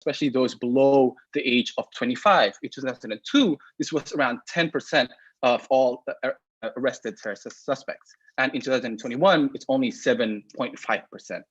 especially those below the age of 25. In 2002, this was around 10% of all arrested terrorist suspects. And in 2021, it's only 7.5%.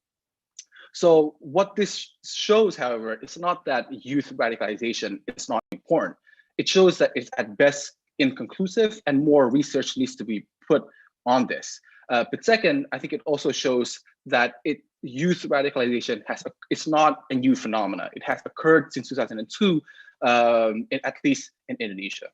So what this shows, however, is not that youth radicalization is not important. It shows that it's at best inconclusive and more research needs to be put on this. But second, I think it also shows that youth radicalization it's not a new phenomenon. It has occurred since 2002, at least in Indonesia.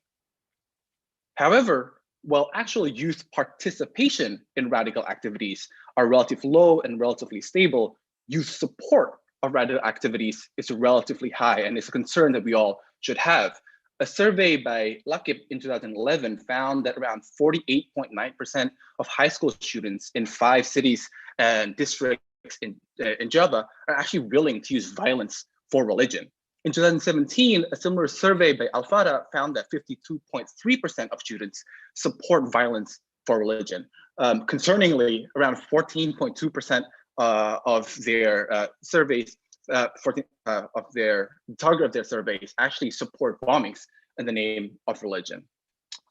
However, while actual youth participation in radical activities are relatively low and relatively stable, youth support of radical activities is relatively high, and it's a concern that we all should have. A survey by Clarke in 2011 found that around 48.9% of high school students in 5 cities and districts in Java are actually willing to use violence for religion. In 2017, a similar survey by Alfada found that 52.3% of students support violence for religion. Concerningly, around 14.2% of their surveys, of their target of their surveys actually support bombings in the name of religion.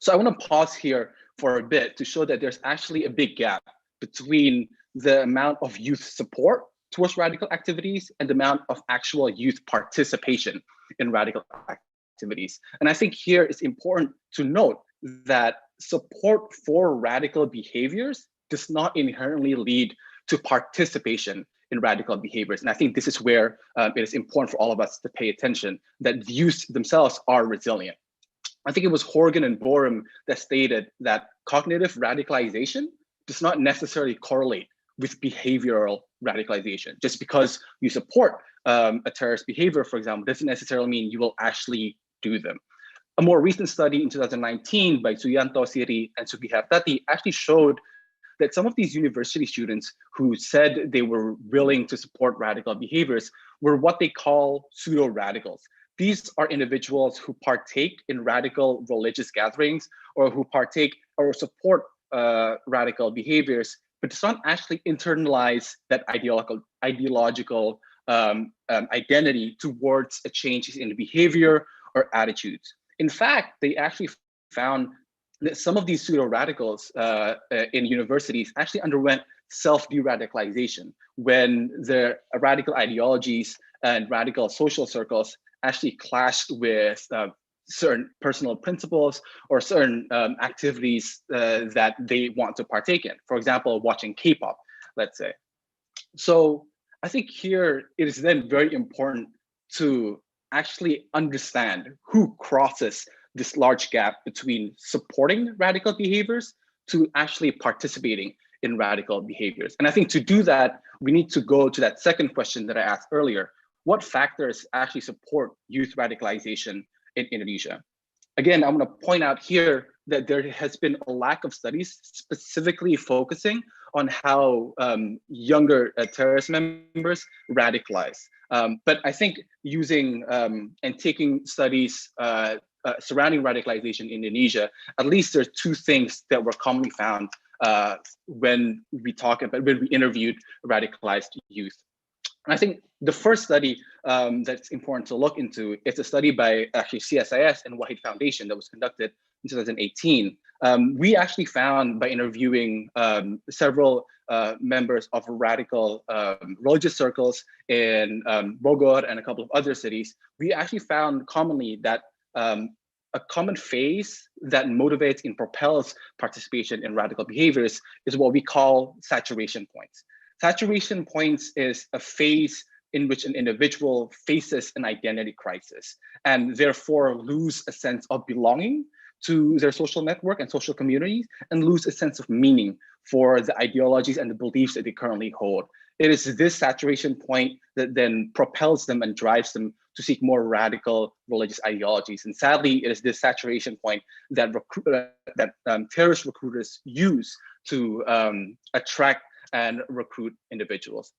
So I want to pause here for a bit to show that there's actually a big gap between the amount of youth support towards radical activities and the amount of actual youth participation in radical activities. And I think here it's important to note that support for radical behaviors does not inherently lead to participation in radical behaviors. And I think this is where it is important for all of us to pay attention, that youth themselves are resilient. I think it was Horgan and Borum that stated that cognitive radicalization does not necessarily correlate with behavioral radicalization. Just because you support a terrorist behavior, for example, doesn't necessarily mean you will actually do them. A more recent study in 2019 by Suyanto Siri and Sugi Hartati actually showed that some of these university students who said they were willing to support radical behaviors were what they call pseudo-radicals. These are individuals who partake in radical religious gatherings or who partake or support radical behaviors, but does not actually internalize that ideological identity towards a change in behavior or attitudes. In fact, they actually found that some of these pseudo-radicals in universities actually underwent self-de-radicalization when their radical ideologies and radical social circles actually clashed with certain personal principles or certain activities that they want to partake in. For example, watching K-pop, let's say. So I think here it is then very important to actually understand who crosses this large gap between supporting radical behaviors to actually participating in radical behaviors. And I think to do that, we need to go to that second question that I asked earlier. What factors actually support youth radicalization in Indonesia? Again, I'm going to point out here that there has been a lack of studies specifically focusing on how younger terrorist members radicalize. But I think using and taking studies surrounding radicalization in Indonesia, at least there's 2 things that were commonly found when we interviewed radicalized youth. And I think the first study that's important to look into is a study by actually CSIS and Wahid Foundation that was conducted in 2018. We actually found by interviewing several members of radical religious circles in Bogor and a couple of other cities, we actually found commonly that a common phase that motivates and propels participation in radical behaviors is what we call saturation points. Saturation points is a phase in which an individual faces an identity crisis and therefore lose a sense of belonging to their social network and social communities and lose a sense of meaning for the ideologies and the beliefs that they currently hold. It is this saturation point that then propels them and drives them to seek more radical religious ideologies. And sadly, it is this saturation point that terrorist recruiters use to attract and recruit individuals.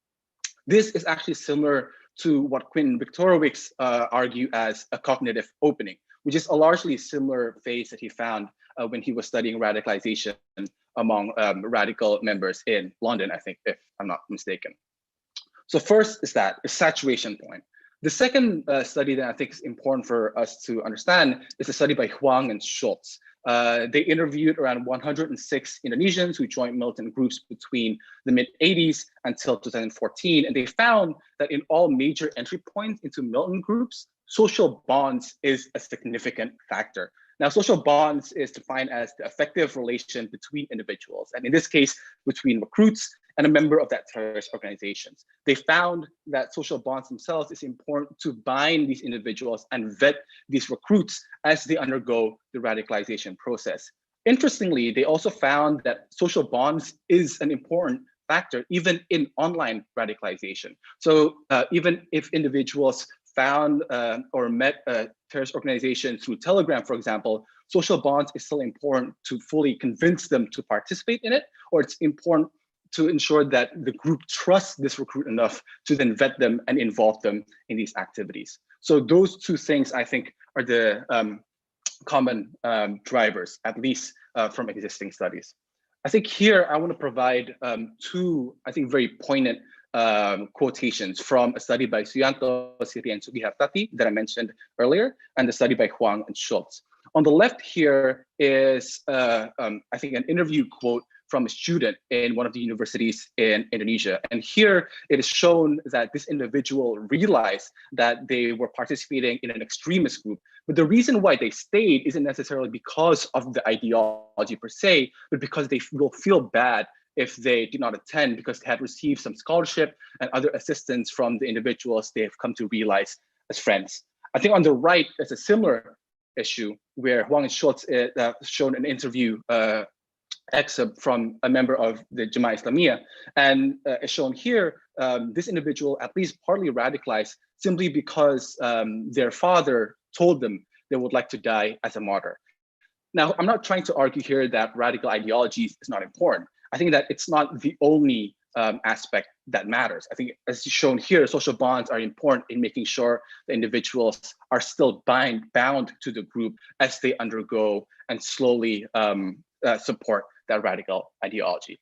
This is actually similar to what Quinn Victorowicz argue as a cognitive opening, which is a largely similar phase that he found when he was studying radicalization among radical members in London, I think, if I'm not mistaken. So first is that a saturation point. The second study that I think is important for us to understand is a study by Huang and Schultz. They interviewed around 106 Indonesians who joined militant groups between the mid-80s until 2014, and they found that in all major entry points into militant groups, social bonds is a significant factor. Now, social bonds is defined as the effective relation between individuals, and in this case, between recruits and a member of that terrorist organizations. They found that social bonds themselves is important to bind these individuals and vet these recruits as they undergo the radicalization process. Interestingly, they also found that social bonds is an important factor even in online radicalization. So even if individuals found or met a terrorist organization through Telegram, for example, social bonds is still important to fully convince them to participate in it, or it's important to ensure that the group trusts this recruit enough to then vet them and involve them in these activities. So those two things, I think, are the common drivers, at least from existing studies. I think here I want to provide two, I think, very poignant quotations from a study by Suyanto, Siri, and Sugihartati that I mentioned earlier, and the study by Huang and Schultz. On the left here is, I think, an interview quote from a student in one of the universities in Indonesia. And here it is shown that this individual realized that they were participating in an extremist group. But the reason why they stayed isn't necessarily because of the ideology per se, but because they will feel bad if they did not attend because they had received some scholarship and other assistance from the individuals they have come to realize as friends. I think on the right, there's a similar issue where Huang and Schultz shown an interview excerpt from a member of the Jemaah Islamiyah, and as shown here, this individual at least partly radicalized simply because their father told them they would like to die as a martyr. Now, I'm not trying to argue here that radical ideology is not important. I think that it's not the only aspect that matters. I think, as shown here, social bonds are important in making sure the individuals are still bound to the group as they undergo and slowly support that radical ideology.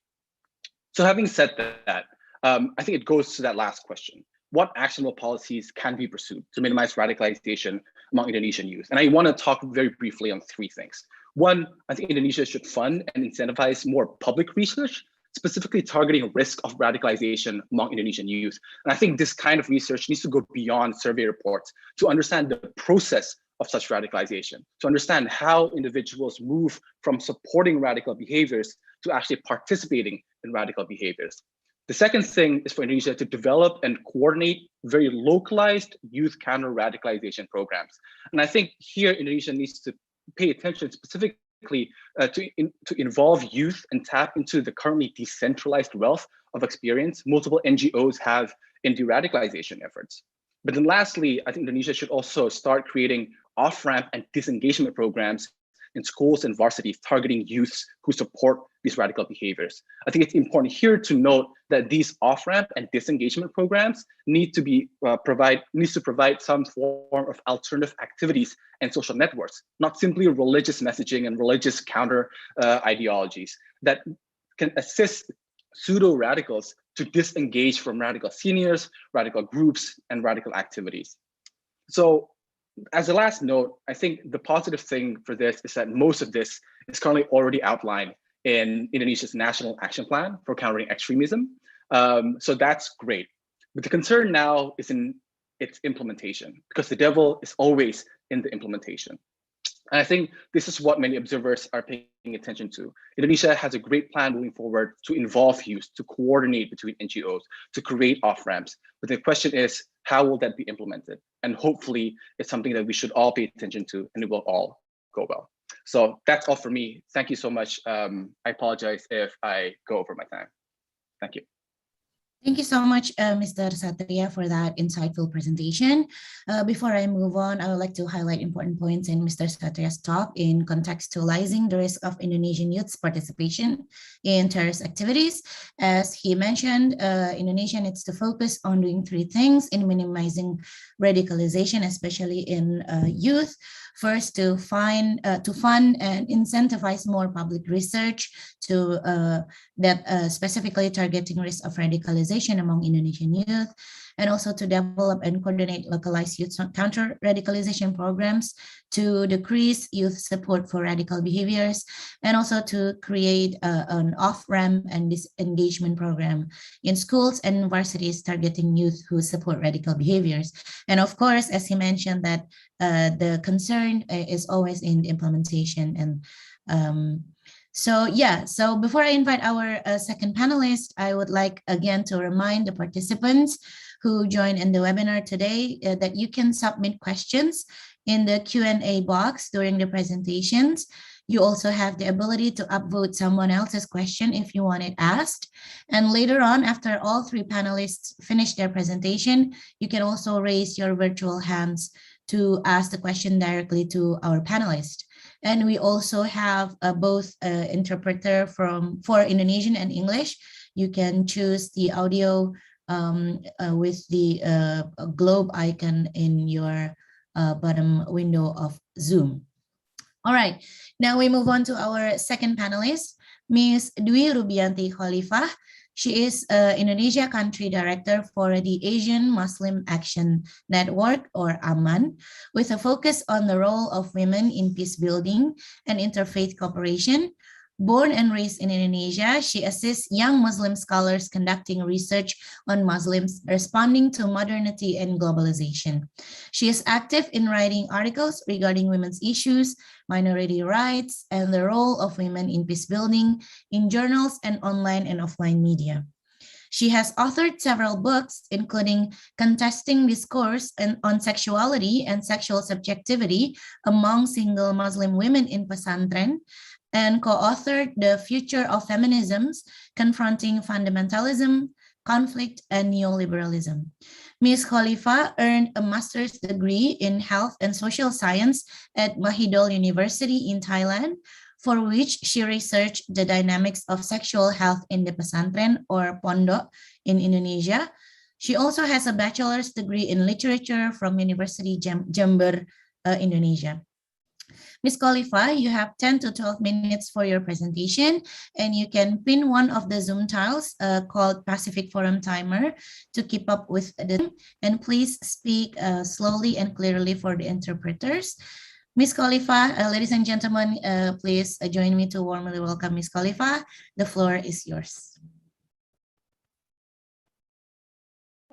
So having said that, I think it goes to that last question. What actionable policies can be pursued to minimize radicalization among Indonesian youth? And I want to talk very briefly on three things. One, I think Indonesia should fund and incentivize more public research, specifically targeting risk of radicalization among Indonesian youth. And I think this kind of research needs to go beyond survey reports to understand the process of such radicalization, to understand how individuals move from supporting radical behaviors to actually participating in radical behaviors. The second thing is for Indonesia to develop and coordinate very localized youth counter-radicalization programs. And I think here Indonesia needs to pay attention specifically to involve youth and tap into the currently decentralized wealth of experience multiple NGOs have in de-radicalization efforts. But then lastly, I think Indonesia should also start creating off-ramp and disengagement programs in schools and varsities targeting youths who support these radical behaviors. I think it's important here to note that these off-ramp and disengagement programs need to provide some form of alternative activities and social networks, not simply religious messaging and religious counter ideologies that can assist pseudo-radicals to disengage from radical seniors, radical groups, and radical activities. So as a last note, I think the positive thing for this is that most of this is currently already outlined in Indonesia's National Action Plan for Countering Extremism. So that's great. But the concern now is in its implementation, because the devil is always in the implementation. And I think this is what many observers are paying attention to. Indonesia has a great plan moving forward to involve youth, to coordinate between NGOs, to create off-ramps. But the question is, how will that be implemented? And hopefully it's something that we should all pay attention to and it will all go well. So that's all for me. Thank you so much. I apologize if I go over my time. Thank you. Thank you so much, Mr. Satria, for that insightful presentation. Before I move on, I would like to highlight important points in Mr. Satria's talk in contextualizing the risk of Indonesian youth's participation in terrorist activities. As he mentioned, Indonesia needs to focus on doing three things in minimizing radicalization, especially in youth. First, to fund and incentivize more public research that specifically targeting risk of radicalization radicalization among Indonesian youth, and also to develop and coordinate localized youth counter-radicalization programs to decrease youth support for radical behaviors, and also to create an off-ramp and disengagement program in schools and universities targeting youth who support radical behaviors. And of course, as he mentioned, that the concern is always in the implementation. And so before I invite our second panelist, I would like again to remind the participants who joined in the webinar today that you can submit questions in the Q&A box during the presentations. You also have the ability to upvote someone else's question if you want it asked. And later on, after all three panelists finish their presentation, you can also raise your virtual hands to ask the question directly to our panelists. And we also have both interpreter for Indonesian and English. You can choose the audio with the globe icon in your bottom window of Zoom. All right, now we move on to our second panelist, Ms. Dwi Rubiyanti Kholifah. She is Indonesia Country Director for the Asian Muslim Action Network, or AMAN, with a focus on the role of women in peace building and interfaith cooperation. Born and raised in Indonesia, she assists young Muslim scholars conducting research on Muslims responding to modernity and globalization. She is active in writing articles regarding women's issues, minority rights, and the role of women in peace building in journals and online and offline media. She has authored several books, including Contesting Discourse on Sexuality and Sexual Subjectivity Among Single Muslim Women in Pesantren, and co-authored The Future of Feminisms, Confronting Fundamentalism, Conflict, and Neoliberalism. Ms. Kholifah earned a master's degree in Health and Social Science at Mahidol University in Thailand, for which she researched the dynamics of sexual health in the pesantren, or pondok, in Indonesia. She also has a bachelor's degree in literature from University Jember, Indonesia. Ms. Kholifah, you have 10 to 12 minutes for your presentation, and you can pin one of the Zoom tiles called Pacific Forum Timer to keep up with the, and please speak slowly and clearly for the interpreters. Ms. Kholifah, ladies and gentlemen, please join me to warmly welcome Ms. Kholifah. The floor is yours.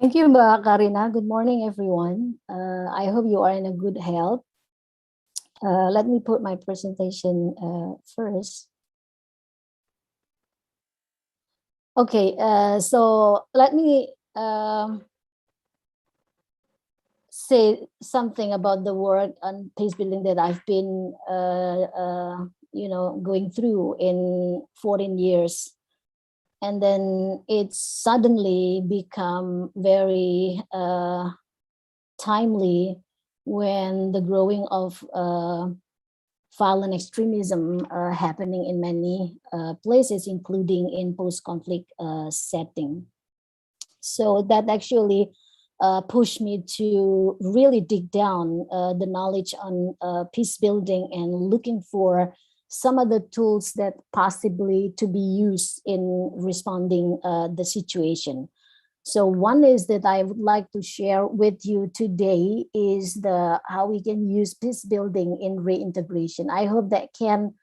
Thank you, Mbak Karina. Good morning, everyone. I hope you are in a good health. Let me put my presentation first. Okay, so let me say something about the work on peace building that I've been, going through in 14 years. And then it's suddenly become very timely when the growing of violent extremism happening in many places, including in post-conflict setting. So that actually pushed me to really dig down the knowledge on peace building and looking for some of the tools that possibly to be used in responding the situation. So one is that I would like to share with you today is how we can use peace building in reintegration. I hope that can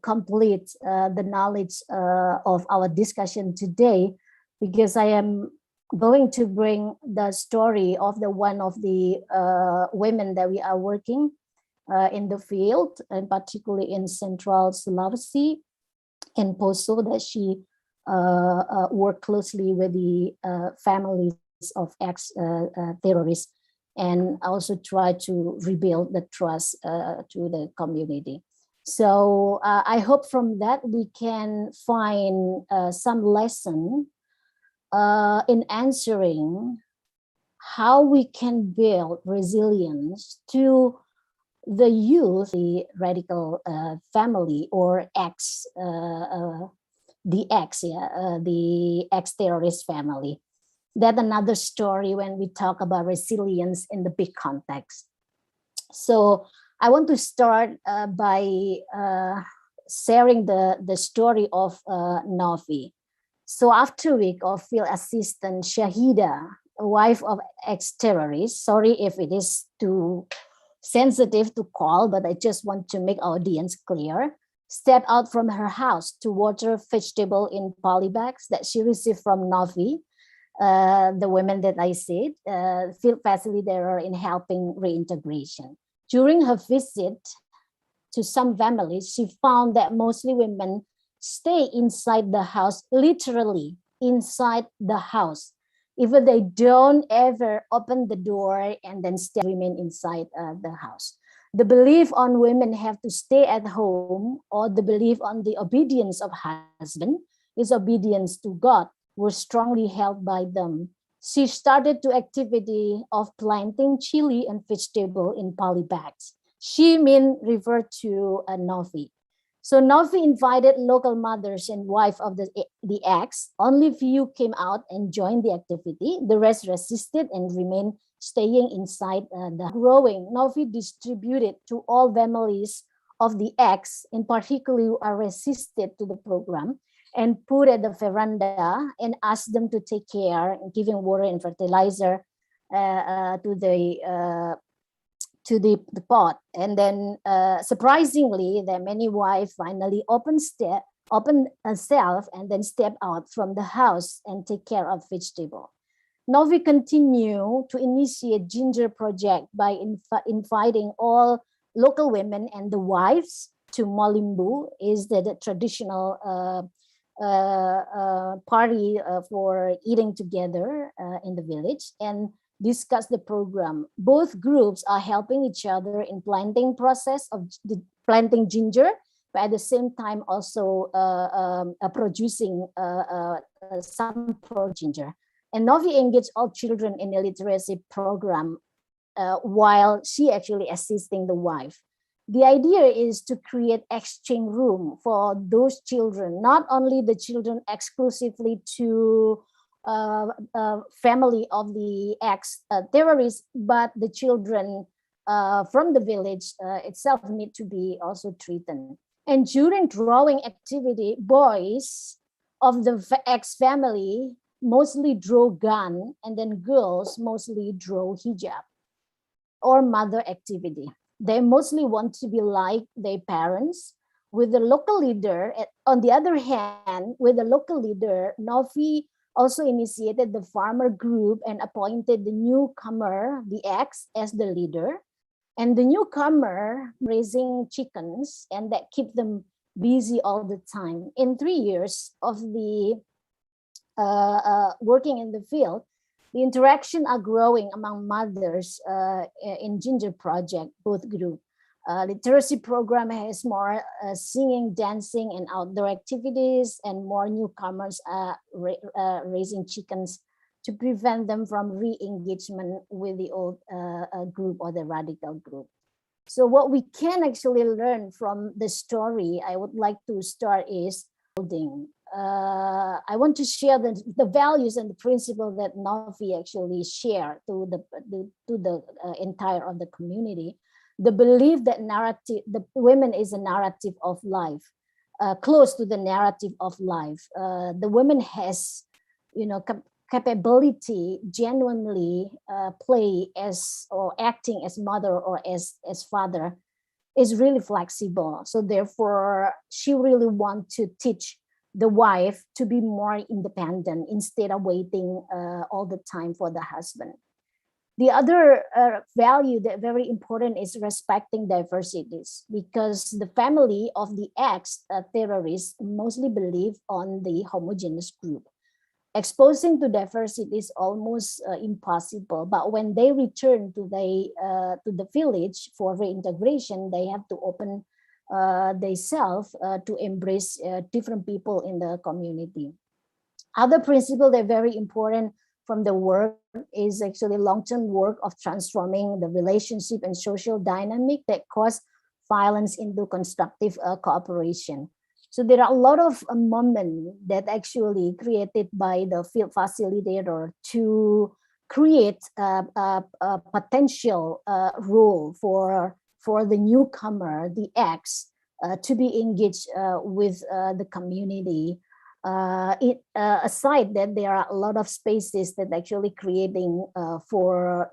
complete the knowledge of our discussion today, because I am going to bring the story of one of the women that we are working in the field, and particularly in Central Sulawesi, in Poso, that she work closely with the families of ex-terrorists, and also try to rebuild the trust to the community. So I hope from that we can find some lesson in answering how we can build resilience to the youth, the radical family, or the ex-terrorist family. That's another story when we talk about resilience in the big context. So I want to start by sharing the story of Novi. So after a week of field assistant Shahida, a wife of ex-terrorist, sorry if it is too sensitive to call, but I just want to make our audience clear, stepped out from her house to water vegetable in poly bags that she received from Novi, the women that I said, field facilitator in helping reintegration. During her visit to some families, she found that mostly women stay inside the house, literally inside the house. Even they don't ever open the door and then still remain inside the house. The belief on women have to stay at home, or the belief on the obedience of husband is obedience to God, were strongly held by them. She started the activity of planting chili and vegetable in poly bags. She referred to Novi. So Novi invited local mothers and wife of the ex. Only few came out and joined the activity. The rest resisted and remained staying inside the growing. Novi distributed to all families of the ex, in particular who are resisted to the program, and put at the veranda and asked them to take care, giving water and fertilizer to the pot. And then surprisingly, that many wives finally open herself and then step out from the house and take care of vegetable. Novi continue to initiate ginger project by inviting all local women and the wives to Molimbu, is the traditional party for eating together in the village, and discuss the program. Both groups are helping each other in planting process of planting ginger, but at the same time also producing some pro ginger. And Novi engaged all children in a literacy program while she actually assisting the wife. The idea is to create exchange room for those children, not only the children exclusively to family of the ex-terrorists, but the children from the village itself need to be also treated. And during drawing activity, boys of the ex-family mostly draw gun, and then girls mostly draw hijab or mother activity. They mostly want to be like their parents. With the local leader, on the other hand, with the local leader, Novi also initiated the farmer group and appointed the newcomer, the ex, as the leader. And the newcomer raising chickens, and that keep them busy all the time. In 3 years of the working in the field, the interaction are growing among mothers in Ginger Project, both group. Literacy program has more singing, dancing, and outdoor activities, and more newcomers raising chickens to prevent them from re-engagement with the old group or the radical group. So what we can actually learn from the story, I would like to start is building. I want to share the values and the principle that Novi actually share to the entire of the community. The belief that the women is a narrative of life, close to the narrative of life. The woman has, capability genuinely play as or acting as mother or as father is really flexible. So therefore, she really wants to teach the wife to be more independent instead of waiting all the time for the husband. The other value that very important is respecting diversities, because the family of the ex-terrorists mostly believe on the homogeneous group. Exposing to diversity is almost impossible, but when they return to the village for reintegration, they have to open themselves to embrace different people in the community. Other principle that are very important from the work is actually long-term work of transforming the relationship and social dynamic that cause violence into constructive cooperation. So there are a lot of moments that actually created by the field facilitator to create a potential role for the newcomer, the ex, to be engaged with the community. aside that there are a lot of spaces that actually creating for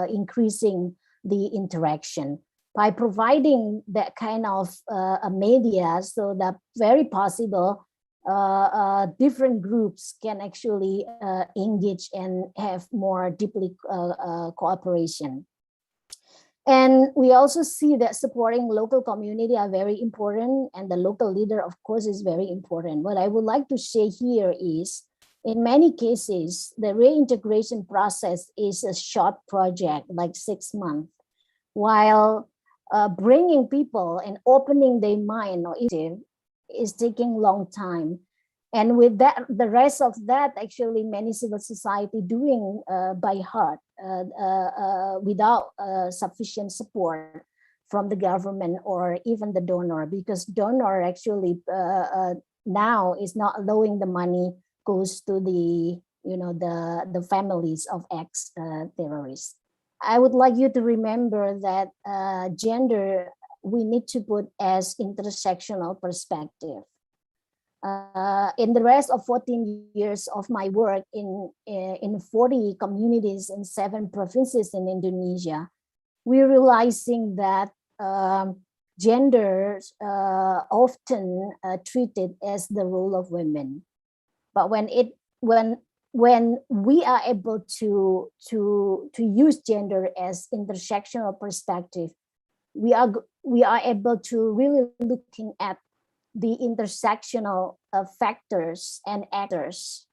increasing the interaction by providing that kind of a media, so that very possible different groups can actually engage and have more deeply cooperation. And we also see that supporting local community are very important, and the local leader, of course, is very important. What I would like to say here is, in many cases, the reintegration process is a short project, like 6 months, while bringing people and opening their mind or is taking long time. And with that, the rest of that, actually many civil society doing by heart without sufficient support from the government or even the donor, because donor actually now is not allowing the money goes to the, the families of ex-terrorists. I would like you to remember that gender, we need to put as intersectional perspective. In the rest of 14 years of my work in 40 communities in 7 provinces in Indonesia, we're realizing that gender often treated as the role of women. But when we are able to use gender as intersectional perspective, we are able to really looking at the intersectional factors and actors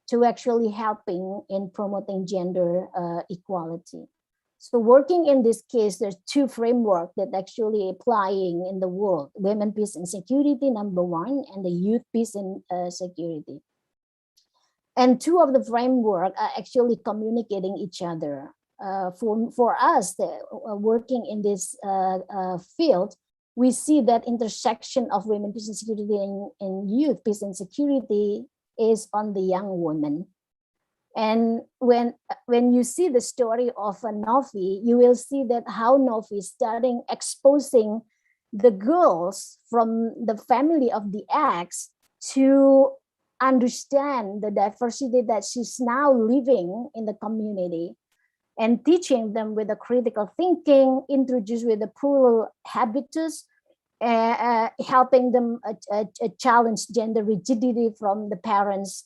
to actually helping in promoting gender equality. So working in this case, there's 2 frameworks that actually applying in the world: women, peace and security, number 1, and the youth, peace and security. And 2 of the framework are actually communicating each other. For us, working in this field, we see that intersection of women, peace and security and youth, peace and security is on the young women. And when you see the story of Novi, you will see that how Novi is starting exposing the girls from the family of the ex to understand the diversity that she's now living in the community, and teaching them with the critical thinking, introduced with the plural habitus, helping them challenge gender rigidity from the parents,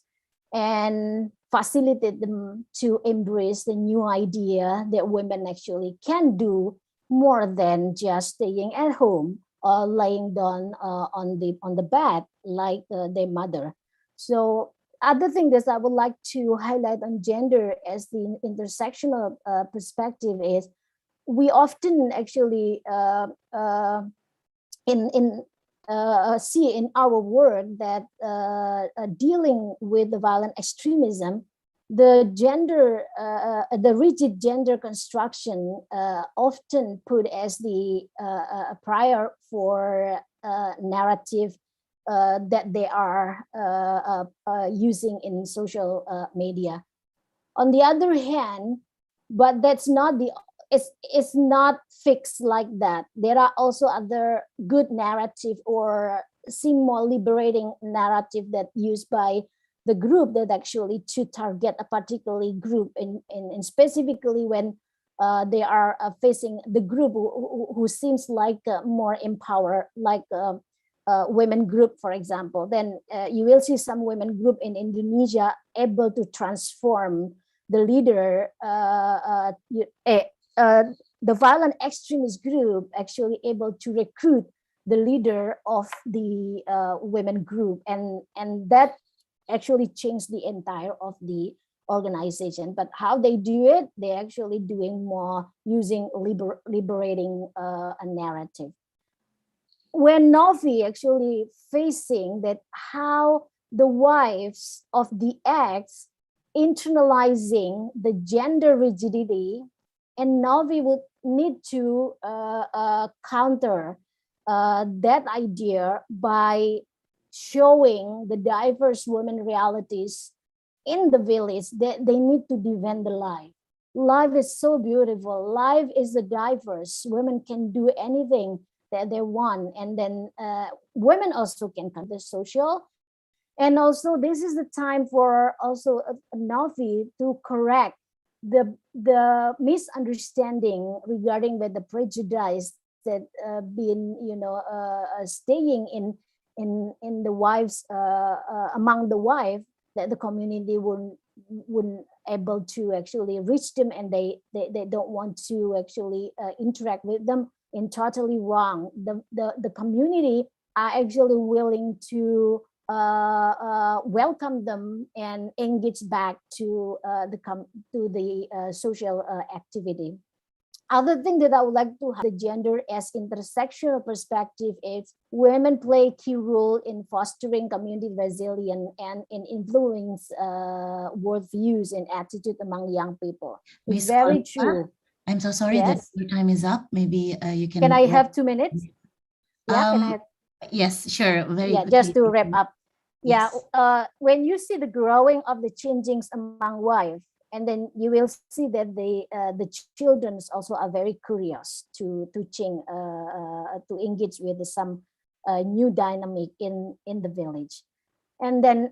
and facilitate them to embrace the new idea that women actually can do more than just staying at home or laying down on the bed like their mother. So other thing that I would like to highlight on gender as the intersectional perspective is, we often actually see in our work that dealing with the violent extremism, the gender, the rigid gender construction often put as the prior for narrative that they are using in social media. On the other hand, but that's not the, it's not fixed like that. There are also other good narrative or seem more liberating narrative that used by the group that actually to target a particular group, and specifically when they are facing the group who seems like more empowered, like women group, for example, then you will see some women group in Indonesia able to transform the leader, the violent extremist group actually able to recruit the leader of the women group, and that actually changed the entire of the organization. But how they do it, they're actually doing more using liberating a narrative. When Novi actually facing that, how the wives of the ex internalizing the gender rigidity, and Novi would need to counter that idea by showing the diverse women realities in the village, that they need to defend the life. Life is so beautiful. Life is a diverse. Women can do anything that they want, and then women also can come to social, And also, this is the time for also Novi to correct the misunderstanding regarding with the prejudice that been staying in the wives among the wife, that the community wouldn't able to actually reach them, and they don't want to actually interact with them. In totally wrong. The community are actually willing to welcome them and engage back to the social activity. Other thing that I would like to have the gender as intersectional perspective is women play a key role in fostering community resilience and in influence worldviews and attitude among young people. It's very true. I'm so sorry that your time is up. Maybe you can. Can I have 2 minutes? Yeah, can I have? Yes, sure. Very quickly. Just to wrap up. Yes. When you see the growing of the changings among wives, and then you will see that the children also are very curious to change, to engage with some new dynamic in the village, and then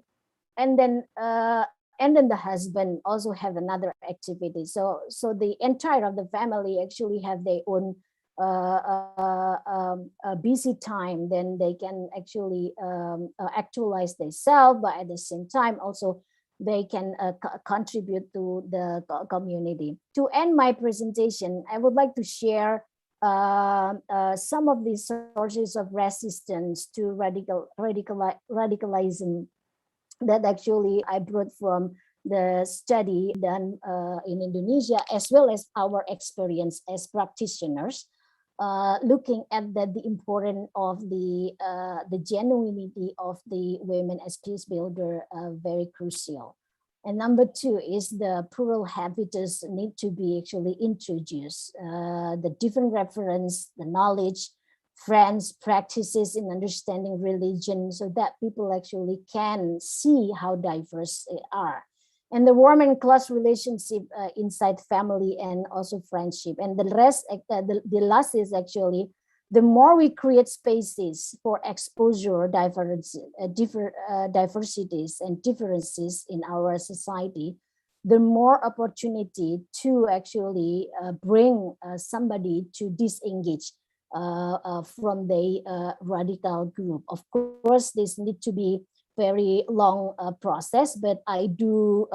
the husband also have another activity. So the entire of the family actually have their own busy time. Then they can actually actualize themselves, but at the same time also they can contribute to the community. To end my presentation, I would like to share some of the sources of resistance to radicalism that actually I brought from the study done in Indonesia, as well as our experience as practitioners, looking at the importance of the genuinity of the women as peace builder, very crucial. And number 2 is the plural habitus need to be actually introduced, the different reference, the knowledge, friends, practices in understanding religion, so that people actually can see how diverse they are. And the warm and close relationship inside family and also friendship. And the rest, the last is actually, the more we create spaces for exposure, diversities and differences in our society, the more opportunity to actually bring somebody to disengage from the radical group. Of course, this need to be very long process, but I do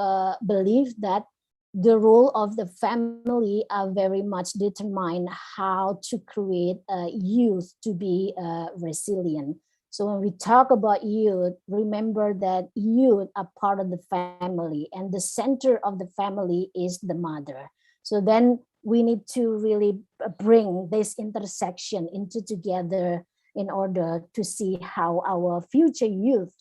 believe that the role of the family are very much determine how to create youth to be resilient. So when we talk about youth, remember that youth are part of the family, and the center of the family is the mother. So then we need to really bring this intersection into together in order to see how our future youth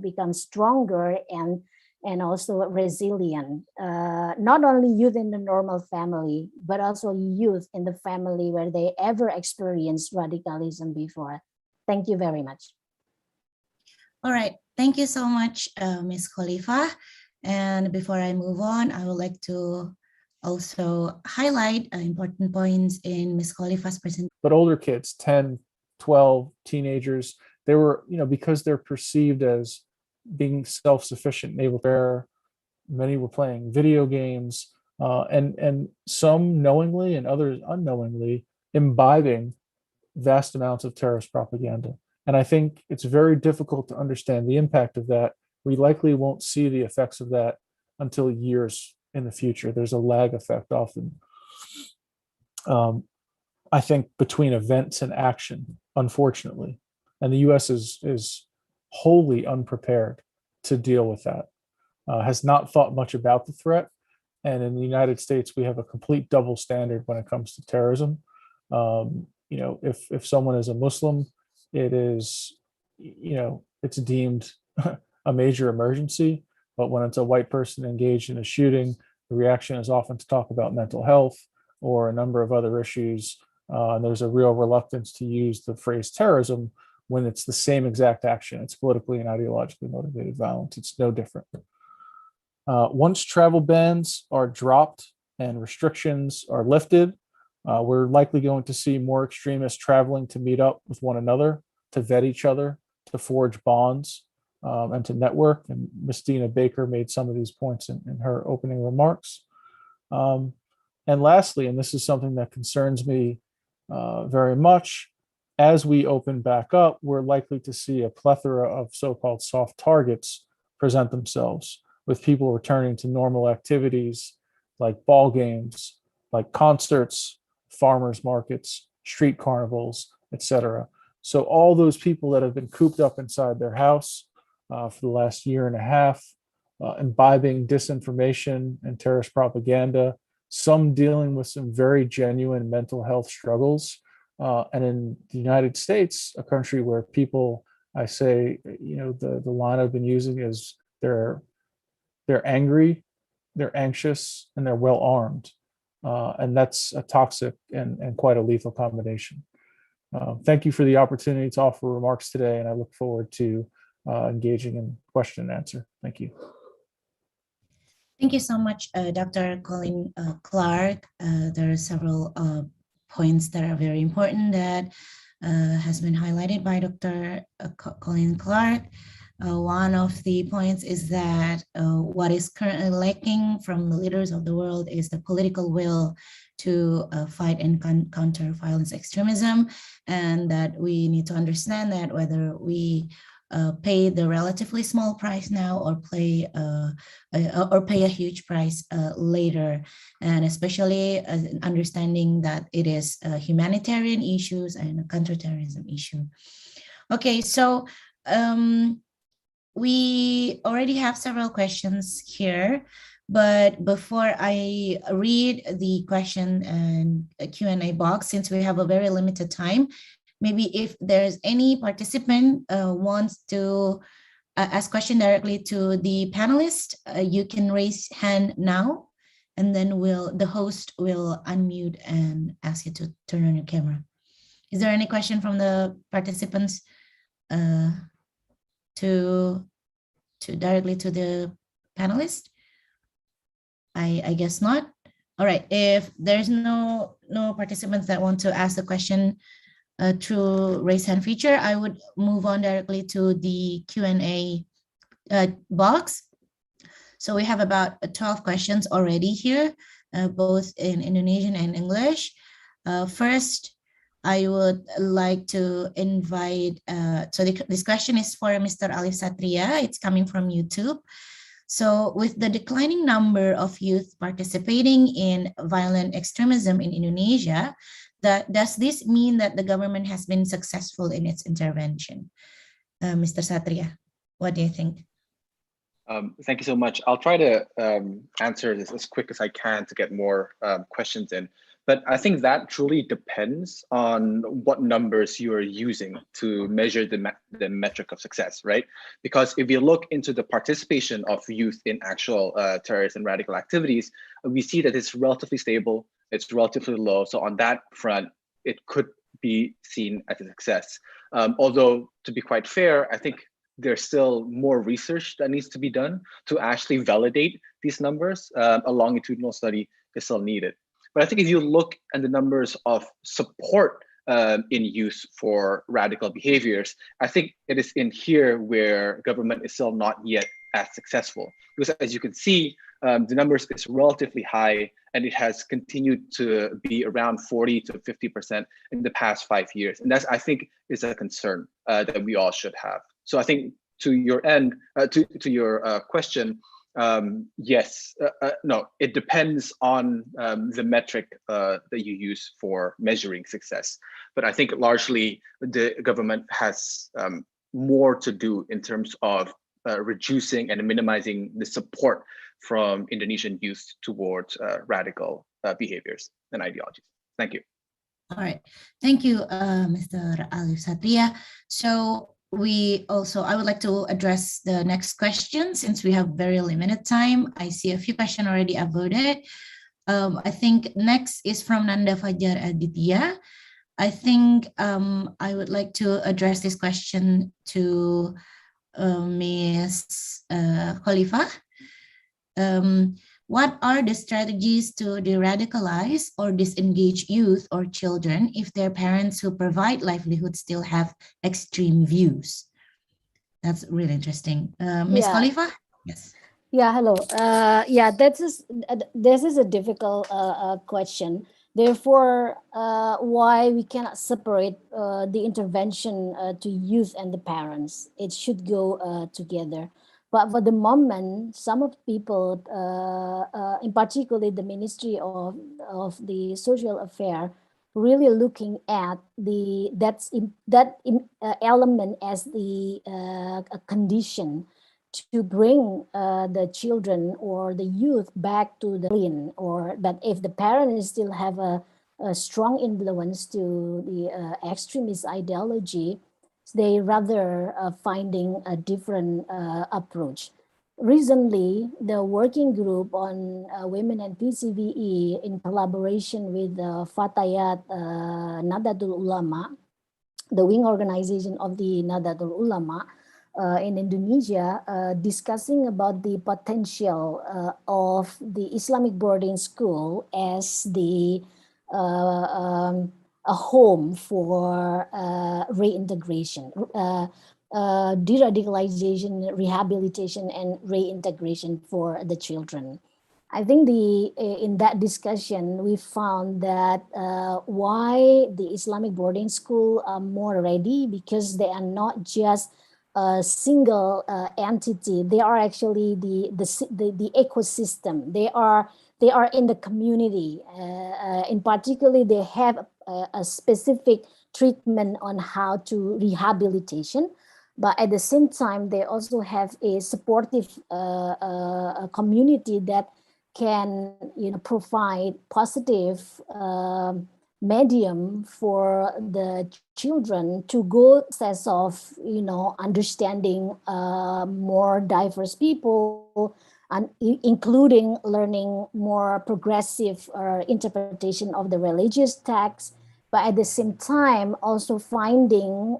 become stronger and also resilient. Not only youth in the normal family, but also youth in the family where they ever experienced radicalism before. Thank you very much. All right, thank you so much, Ms. Kholifah. And before I move on, I would like to also highlight important points in Ms. Kholifah's presentation. But older kids, 10, 12, teenagers, they were, because they're perceived as being self-sufficient and able to bear, many were playing video games, and some knowingly and others unknowingly imbibing vast amounts of terrorist propaganda. And I think it's very difficult to understand the impact of that. We likely won't see the effects of that until years in the future. There's a lag effect often, I think, between events and action, unfortunately. And the US is wholly unprepared to deal with that, has not thought much about the threat. And in the United States, we have a complete double standard when it comes to terrorism. If someone is a Muslim, it is, it's deemed a major emergency. But when it's a white person engaged in a shooting, the reaction is often to talk about mental health or a number of other issues. And there's a real reluctance to use the phrase terrorism when it's the same exact action. It's politically and ideologically motivated violence. It's no different. Once travel bans are dropped and restrictions are lifted, we're likely going to see more extremists traveling to meet up with one another, to vet each other, to forge bonds. and to network. And Ms. Dina Baker made some of these points in her opening remarks. And lastly, and this is something that concerns me very much, as we open back up, we're likely to see a plethora of so-called soft targets present themselves, with people returning to normal activities like ball games, like concerts, farmers markets, street carnivals, etc. So all those people that have been cooped up inside their house for the last year and a half, imbibing disinformation and terrorist propaganda, some dealing with some very genuine mental health struggles. And in the United States, a country where people, I say, the line I've been using is they're angry, they're anxious, and they're well armed. And that's a toxic and quite a lethal combination. Thank you for the opportunity to offer remarks today, and I look forward to engaging in question and answer. Thank you. Thank you so much, Dr. Colin Clarke. There are several points that are very important that has been highlighted by Dr. Colin Clarke. One of the points is that what is currently lacking from the leaders of the world is the political will to fight and counter violence extremism, and that we need to understand that whether we pay the relatively small price now or pay a huge price later, and especially understanding that it is humanitarian issues and a counterterrorism issue. Okay, so we already have several questions here, but before I read the question and Q&A box, since we have a very limited time, maybe if there's any participant wants to ask question directly to the panelist, you can raise hand now, and then the host will unmute and ask you to turn on your camera. Is there any question from the participants to directly to the panelist? I guess not. All right, if there's no participants that want to ask the question through raise hand feature, I would move on directly to the Q&A box. So we have about 12 questions already here, both in Indonesian and English. First, I would like to invite, so this question is for Mr. Alif Satria. It's coming from YouTube. So with the declining number of youth participating in violent extremism in Indonesia, does this mean that the government has been successful in its intervention? Mr. Satria, what do you think? Thank you so much. I'll try to answer this as quick as I can to get more questions in. But I think that truly depends on what numbers you are using to measure the metric of success, right? Because if you look into the participation of youth in actual terrorist and radical activities, we see that it's relatively stable, it's relatively low. So on that front, it could be seen as a success. Although, to be quite fair, I think there's still more research that needs to be done to actually validate these numbers. A longitudinal study is still needed. But I think if you look at the numbers of support in use for radical behaviors, I think it is in here where government is still not yet as successful. Because as you can see, the numbers is relatively high, and it has continued to be around 40 to 50% in the past 5 years. And that's, I think, is a concern that we all should have. So I think to your end, to your question, yes, no, it depends on the metric that you use for measuring success. But I think largely the government has more to do in terms of reducing and minimizing the support from Indonesian youth towards radical behaviors and ideologies. Thank you. All right, thank you, Mr. Alif Satria. So I would like to address the next question since we have very limited time. I see a few questions already upvoted. I think next is from Nanda Fajar Aditya. I think I would like to address this question to Ms. Kholifah. What are the strategies to de-radicalize or disengage youth or children if their parents who provide livelihood still have extreme views? That's really interesting. Ms. Kholifah? Yes. Yeah, hello. Yeah, this is a difficult question. Therefore, why we cannot separate the intervention to youth and the parents? It should go together. But for the moment, some of people, in particular the Ministry of the Social Affairs, really looking at that element as the a condition to bring the children or the youth back to the clean, or that if the parents still have a strong influence to the extremist ideology, they rather finding a different approach. Recently, the working group on women and PCVE in collaboration with Fatayat Nahdlatul Ulama, the wing organization of the Nahdlatul Ulama, in Indonesia, discussing about the potential of the Islamic boarding school as the a home for reintegration, de-radicalization, rehabilitation, and reintegration for the children. I think in that discussion, we found that why the Islamic boarding school are more ready, because they are not just a single entity. They are actually the ecosystem. They are in the community. In particular, they have a specific treatment on how to rehabilitation, but at the same time, they also have a supportive community that can provide positive medium for the children to go process of understanding more diverse people, and including learning more progressive interpretation of the religious text, but at the same time also finding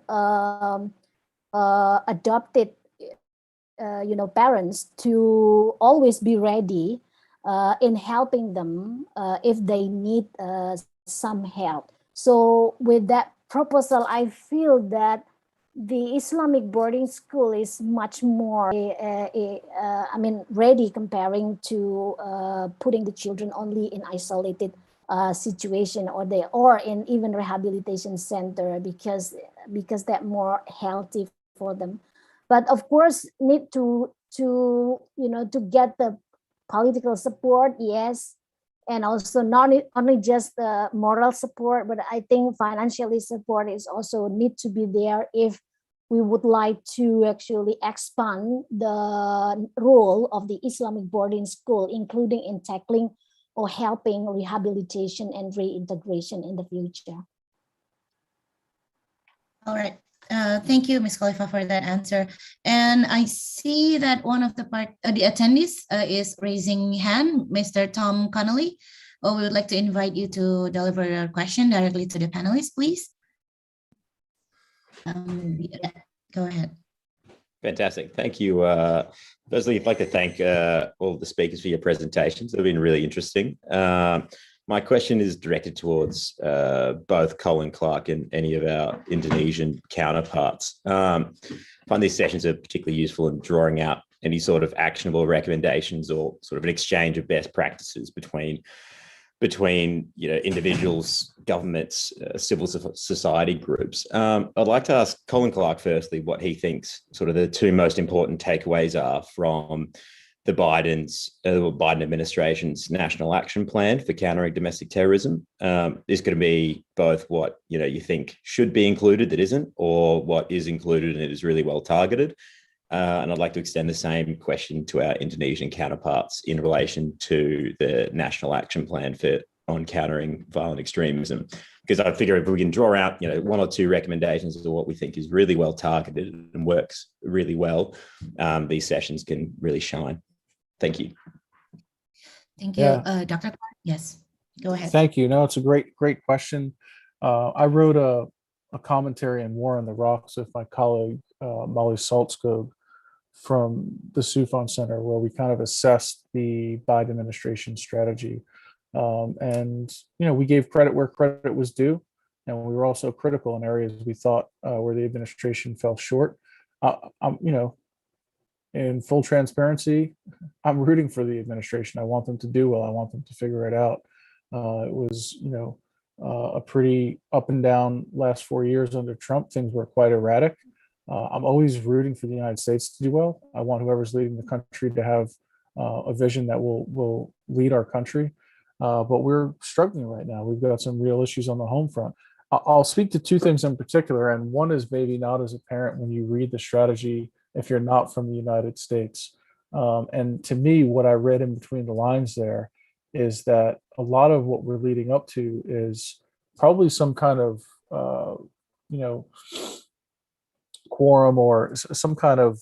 adopted parents to always be ready in helping them if they need some help. So with that proposal, I feel that the Islamic boarding school is much more ready comparing to putting the children only in isolated situation, or in even rehabilitation center, because they're more healthy for them. But of course, need to get the political support, yes, and also not only just the moral support, but I think financially support is also need to be there if we would like to actually expand the role of the Islamic boarding school, including in tackling or helping rehabilitation and reintegration in the future. All right. Thank you, Ms. Kholifah, for that answer. And I see that one of the attendees is raising hand, Mr. Tom Connolly. We would like to invite you to deliver your question directly to the panelists, please. Go ahead. Fantastic. Thank you. Firstly, I'd like to thank all of the speakers for your presentations. They've been really interesting. My question is directed towards both Colin, Clarke, and any of our Indonesian counterparts. I find these sessions are particularly useful in drawing out any sort of actionable recommendations or sort of an exchange of best practices between individuals, governments, civil society groups. I'd like to ask Colin Clarke firstly what he thinks sort of the two most important takeaways are from the Biden administration's National Action Plan for countering domestic terrorism. Is going to be both what you think should be included that isn't, or what is included and it is really well targeted. And I'd like to extend the same question to our Indonesian counterparts in relation to the National Action Plan on countering violent extremism, because I figure if we can draw out one or two recommendations of what we think is really well targeted and works really well, these sessions can really shine. Thank you. Thank you, Yeah. Dr. Clarke. Yes, go ahead. Thank you. No, it's a great question. I wrote a commentary on War on the Rocks with my colleague, Molly Saltzkog, from the Soufan Center, where we kind of assessed the Biden administration strategy. And we gave credit where credit was due. And we were also critical in areas we thought where the administration fell short. I'm, in full transparency, I'm rooting for the administration. I want them to do well. I want them to figure it out. It was, a pretty up and down last 4 years under Trump. Things were quite erratic. I'm always rooting for the United States to do well. I want whoever's leading the country to have a vision that will lead our country. But we're struggling right now. We've got some real issues on the home front. I'll speak to two things in particular, and one is maybe not as apparent when you read the strategy if you're not from the United States. And to me, what I read in between the lines there is that a lot of what we're leading up to is probably some kind of, quorum or some kind of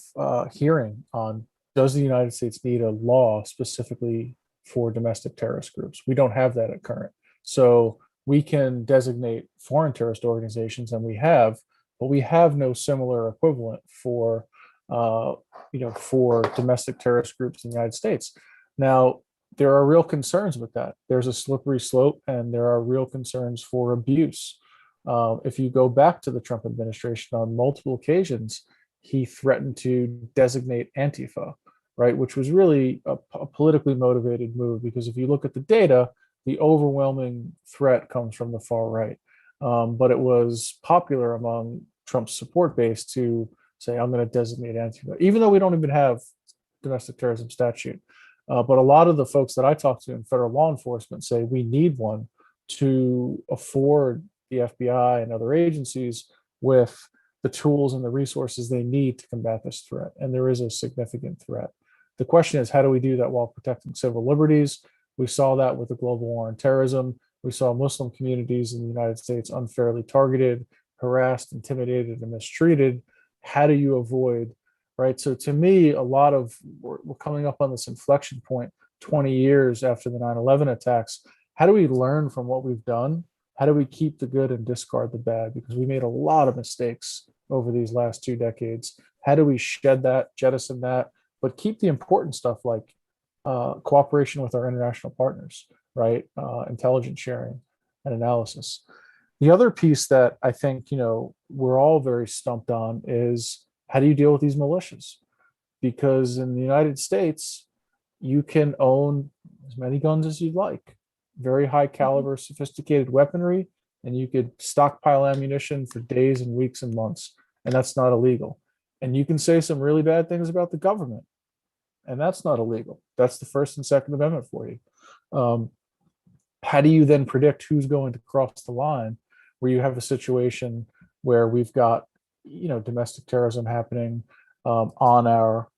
hearing on, does the United States need a law specifically for domestic terrorist groups? We don't have that at current. So we can designate foreign terrorist organizations, and we have, but we have no similar equivalent for for domestic terrorist groups in the United States. Now, there are real concerns with that. There's a slippery slope, and there are real concerns for abuse. If you go back to the Trump administration, on multiple occasions, he threatened to designate Antifa, right, which was really a politically motivated move, because if you look at the data, the overwhelming threat comes from the far right. But it was popular among Trump's support base to say, I'm going to designate Antifa, even though we don't even have domestic terrorism statute. But a lot of the folks that I talk to in federal law enforcement say we need one to afford the FBI and other agencies with the tools and the resources they need to combat this threat. And there is a significant threat. The question is, how do we do that while protecting civil liberties? We saw that with the global war on terrorism. We saw Muslim communities in the United States unfairly targeted, harassed, intimidated, and mistreated. How do you avoid, right? So to me, a lot of, we're coming up on this inflection point 20 years after the 9/11 attacks. How do we learn from what we've done? How do we keep the good and discard the bad? Because we made a lot of mistakes over these last 2 decades. How do we shed that, jettison that, but keep the important stuff like cooperation with our international partners, right? Intelligence sharing and analysis. The other piece that I think, we're all very stumped on is, how do you deal with these militias? Because in the United States, you can own as many guns as you'd like, very high caliber, sophisticated weaponry, and you could stockpile ammunition for days and weeks and months, and that's not illegal. And you can say some really bad things about the government, and that's not illegal. That's the First and Second Amendment for you. How do you then predict who's going to cross the line, where you have a situation where we've got, domestic terrorism happening on our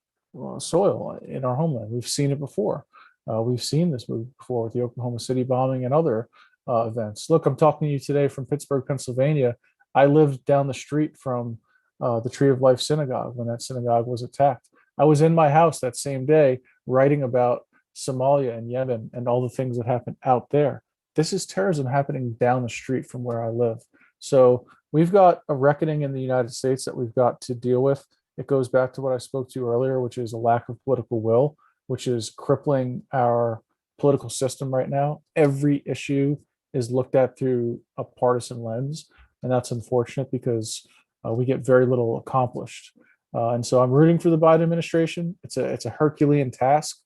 soil in our homeland? We've seen it before. We've seen this movie before with the Oklahoma City bombing and other events. Look, I'm talking to you today from Pittsburgh, Pennsylvania. I lived down the street from the Tree of Life Synagogue when that synagogue was attacked. I was in my house that same day writing about Somalia and Yemen and all the things that happened out there. This is terrorism happening down the street from where I live. So we've got a reckoning in the United States that we've got to deal with. It goes back to what I spoke to earlier, which is a lack of political will, which is crippling our political system right now. Every issue is looked at through a partisan lens, and that's unfortunate because we get very little accomplished. And so I'm rooting for the Biden administration. It's a Herculean task,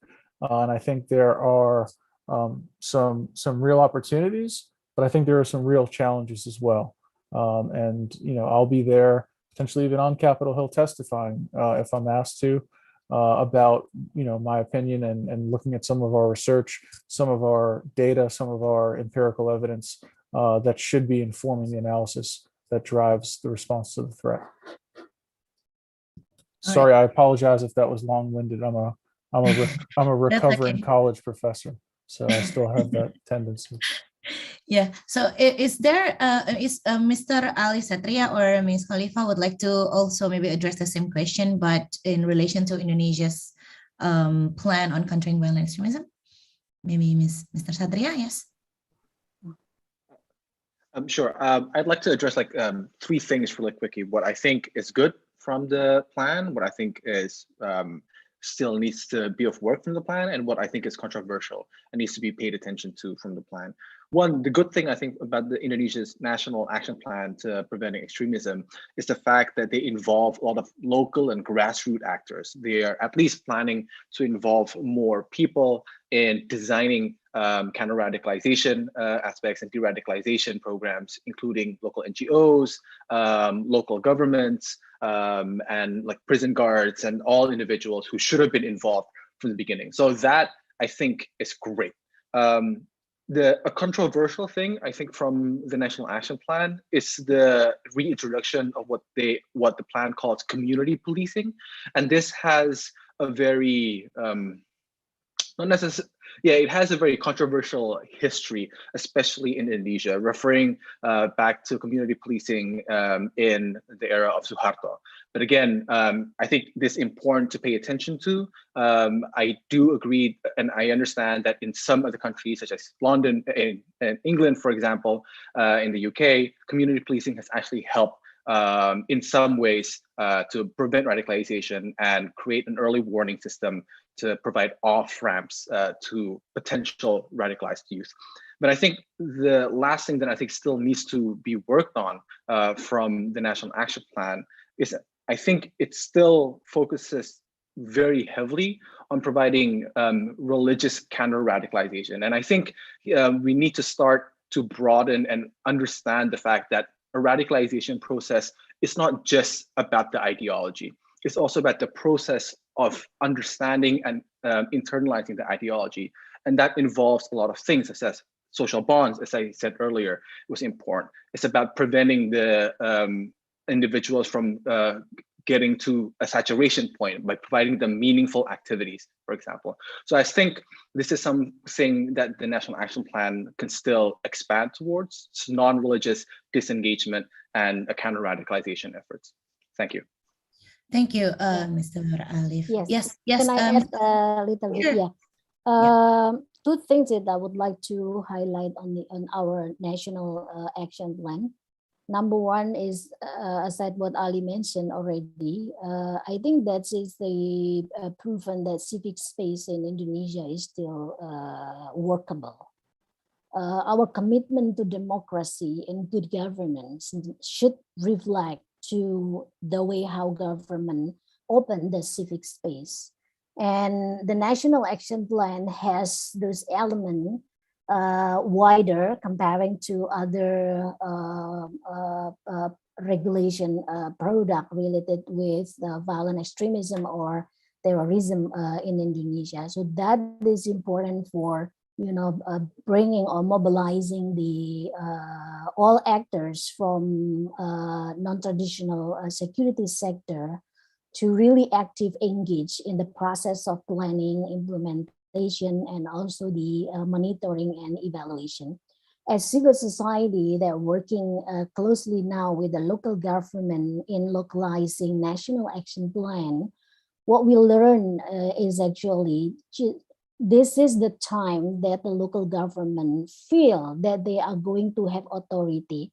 and I think there are some real opportunities, but I think there are some real challenges as well. And I'll be there, potentially even on Capitol Hill testifying if I'm asked to, about my opinion and looking at some of our research, some of our data, some of our empirical evidence that should be informing the analysis that drives the response to the threat. Sorry, I apologize if that was long-winded. I'm a recovering college professor, so I still have that tendency. Yeah. So is there Mr. Alif Satria or Ms. Kholifah would like to also maybe address the same question, but in relation to Indonesia's plan on countering violent extremism? Maybe Mr. Satria, yes. Sure. I'd like to address three things really quickly. What I think is good from the plan, what I think is still needs to be of work from the plan and what I think is controversial and needs to be paid attention to from the plan. One, the good thing I think about the Indonesia's national action plan to preventing extremism is the fact that they involve a lot of local and grassroots actors. They are at least planning to involve more people in designing counter-radicalization aspects and de-radicalization programs, including local NGOs, local governments, and like prison guards and all individuals who should have been involved from the beginning. So that I think is great. A controversial thing I think from the National Action Plan is the reintroduction of what the plan calls community policing, and this has a very not necessarily. Yeah, it has a very controversial history, especially in Indonesia, referring back to community policing in the era of Suharto. But again, I think this is important to pay attention to. I do agree, and I understand that in some other countries, such as London and England, for example, in the UK, community policing has actually helped in some ways to prevent radicalization and create an early warning system to provide off-ramps to potential radicalized youth. But I think the last thing that I think still needs to be worked on from the National Action Plan is I think it still focuses very heavily on providing religious counter-radicalization. And I think we need to start to broaden and understand the fact that a radicalization process is not just about the ideology. It's also about the process of understanding and internalizing the ideology. And that involves a lot of things, such as social bonds, as I said earlier, was important. It's about preventing the individuals from getting to a saturation point by providing them meaningful activities, for example. So I think this is something that the National Action Plan can still expand towards, non-religious disengagement and counter-radicalization efforts. Thank you. Thank you, Mr. Alif. Yes. Yes. Can I add a little bit? Sure. Yeah. Two things that I would like to highlight on our national action plan. Number one is, aside what Ali mentioned already, I think that is the proven that civic space in Indonesia is still workable. Our commitment to democracy and good governance should reflect to the way how government open the civic space. And the National Action Plan has those elements wider comparing to other regulation product related with violent extremism or terrorism in Indonesia. So that is important for bringing or mobilizing the all actors from non-traditional security sector to really active engage in the process of planning, implementation, and also the monitoring and evaluation. As civil society, they're working closely now with the local government in localizing national action plan. What we learn is actually this is the time that the local government feel that they are going to have authority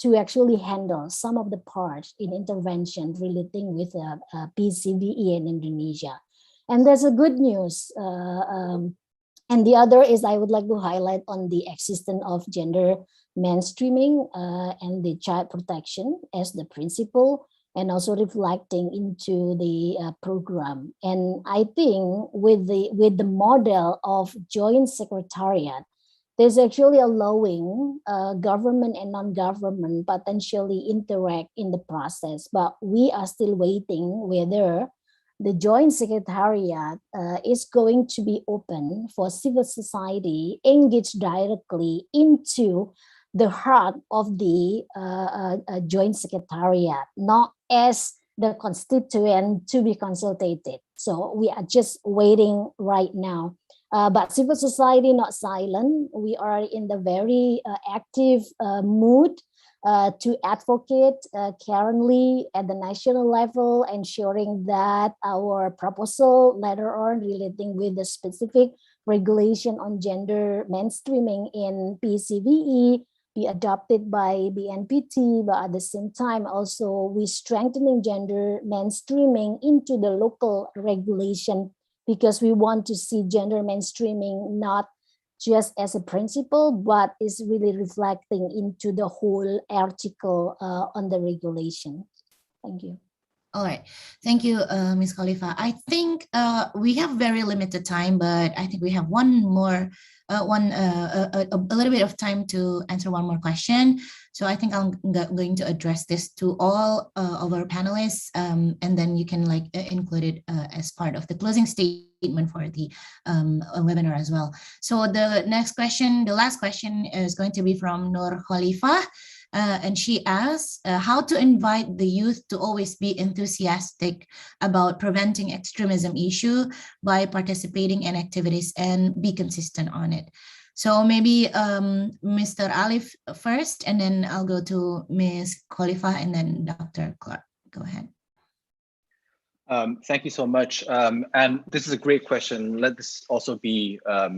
to actually handle some of the parts in intervention relating with PCVE in Indonesia. And there's a good news. And the other is I would like to highlight on the existence of gender mainstreaming and the child protection as the principle, and also reflecting into the program. And I think with the model of joint secretariat, there's actually allowing government and non-government potentially interact in the process, but we are still waiting whether the joint secretariat is going to be open for civil society engage directly into the heart of the joint secretariat, not as the constituent to be consulted. So we are just waiting right now. But civil society not silent. We are in the very active mood to advocate currently at the national level, ensuring that our proposal later on relating with the specific regulation on gender mainstreaming in PCVE, be adopted by BNPT, but at the same time also we strengthening gender mainstreaming into the local regulation, because we want to see gender mainstreaming not just as a principle, but is really reflecting into the whole article on the regulation. Thank you. All right, thank you, Ms. Kholifah. I think we have very limited time, but I think we have one more, a little bit of time to answer one more question. So I think I'm going to address this to all of our panelists, and then you can include it as part of the closing statement for the webinar as well. So the next question, the last question is going to be from Nur Kholifah. And she asks how to invite the youth to always be enthusiastic about preventing extremism issue by participating in activities and be consistent on it. So maybe Mr. Alif first, and then I'll go to Ms. Kholifah and then Dr. Clarke. Go ahead. Thank you so much. And this is a great question. Let this also be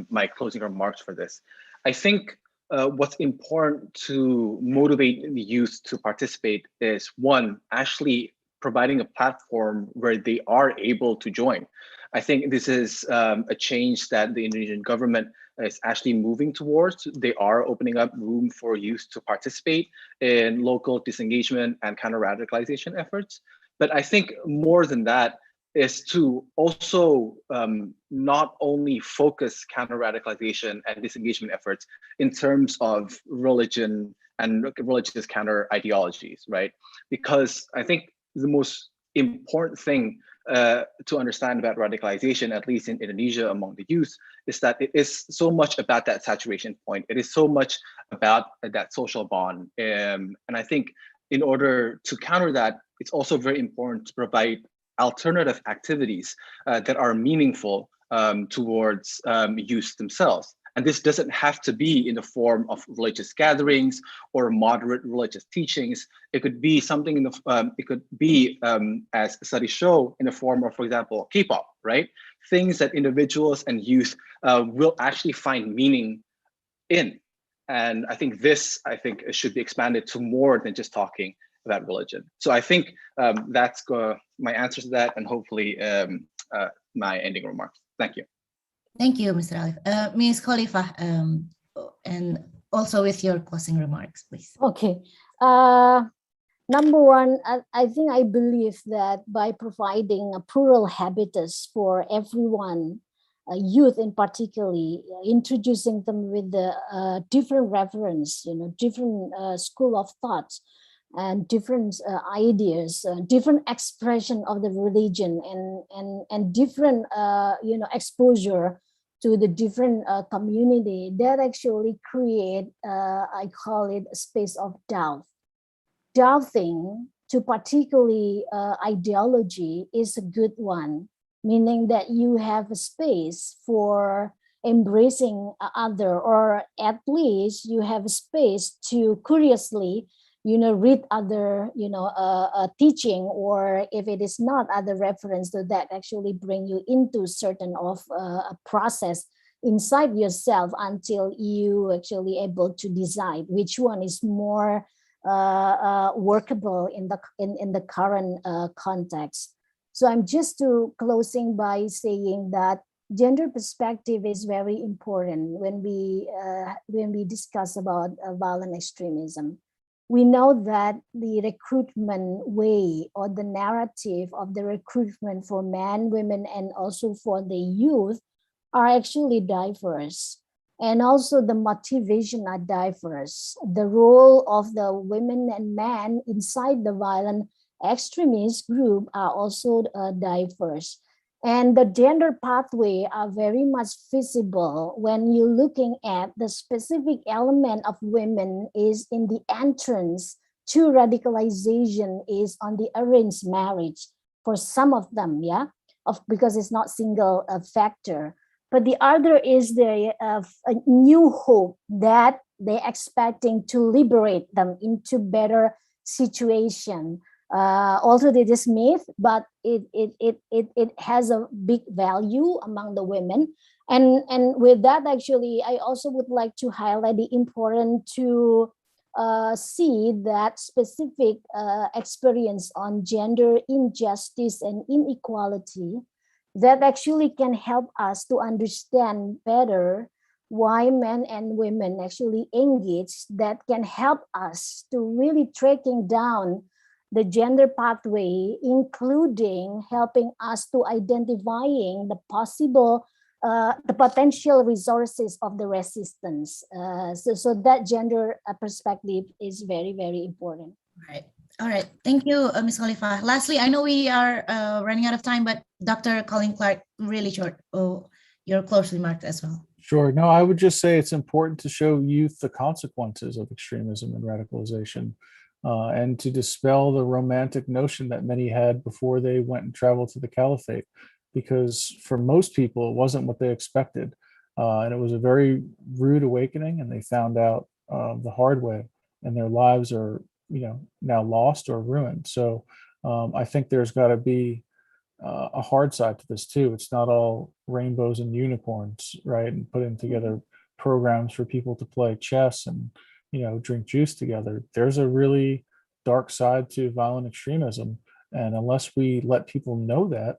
my closing remarks for this. I think what's important to motivate the youth to participate is, one, actually providing a platform where they are able to join. I think this is a change that the Indonesian government is actually moving towards. They are opening up room for youth to participate in local disengagement and counter-radicalization efforts. But I think more than that is to also not only focus counter-radicalization and disengagement efforts in terms of religion and religious counter ideologies, right? Because I think the most important thing to understand about radicalization, at least in Indonesia among the youth, is that it is so much about that saturation point. It is so much about that social bond. And I think in order to counter that, it's also very important to provide alternative activities that are meaningful towards youth themselves. And this doesn't have to be in the form of religious gatherings or moderate religious teachings. It could be something in the, it could be, as studies show, in the form of, for example, K-pop, right? Things that individuals and youth will actually find meaning in. And I think this, should be expanded to more than just talking about religion. So I think that's my answer to that, and hopefully my ending remarks. Thank you. Thank you, Mr. Alif. Ms. Kholifah, and also with your closing remarks, please. Okay. Number one, I think I believe that by providing a plural habitus for everyone, youth in particularly, introducing them with the different reference, different school of thoughts, and different ideas, different expression of the religion, and different exposure to the different community, that actually create I call it a space of doubt. Doubting to particularly ideology is a good one, meaning that you have a space for embracing other, or at least you have a space to curiously read other, teaching, or if it is not other reference, so that actually bring you into certain of a process inside yourself until you actually able to decide which one is more workable in the current context. So I'm just closing by saying that gender perspective is very important when we discuss about violent extremism. We know that the recruitment way, or the narrative of the recruitment for men, women, and also for the youth are actually diverse. And also the motivation are diverse. The role of the women and men inside the violent extremist group are also diverse. And the gender pathway are very much visible when you're looking at the specific element of women is in the entrance to radicalization is on the arranged marriage for some of them, because it's not single factor. But the other is the a new hope that they're expecting to liberate them into better situation. Also, it is myth, but it has a big value among the women. And with that, actually, I also would like to highlight the importance to see that specific experience on gender injustice and inequality that actually can help us to understand better why men and women actually engage, that can help us to really tracking down the gender pathway, including helping us to identifying the possible, the potential resources of the resistance. So that gender perspective is very, very important. All right. Thank you, Ms. Kholifah. Lastly, I know we are running out of time, but Dr. Colin Clarke, really short. Oh, you're closely marked as well. Sure. No, I would just say it's important to show youth the consequences of extremism and radicalization, and to dispel the romantic notion that many had before they went and traveled to the caliphate, because for most people, it wasn't what they expected. And it was a very rude awakening, and they found out the hard way, and their lives are, now lost or ruined. So I think there's got to be a hard side to this too. It's not all rainbows and unicorns, right? And putting together programs for people to play chess and, drink juice together. There's a really dark side to violent extremism. And unless we let people know that,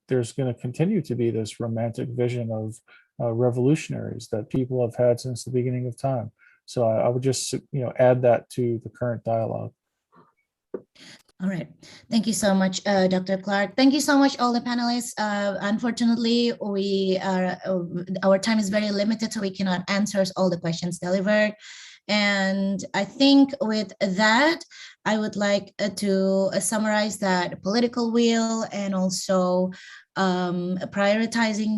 there's going to continue to be this romantic vision of revolutionaries that people have had since the beginning of time. So I would just, add that to the current dialogue. All right. Thank you so much, Dr. Clarke. Thank you so much, all the panelists. Unfortunately, our time is very limited, so we cannot answer all the questions delivered. And I think with that, I would like to summarize that political will and also prioritizing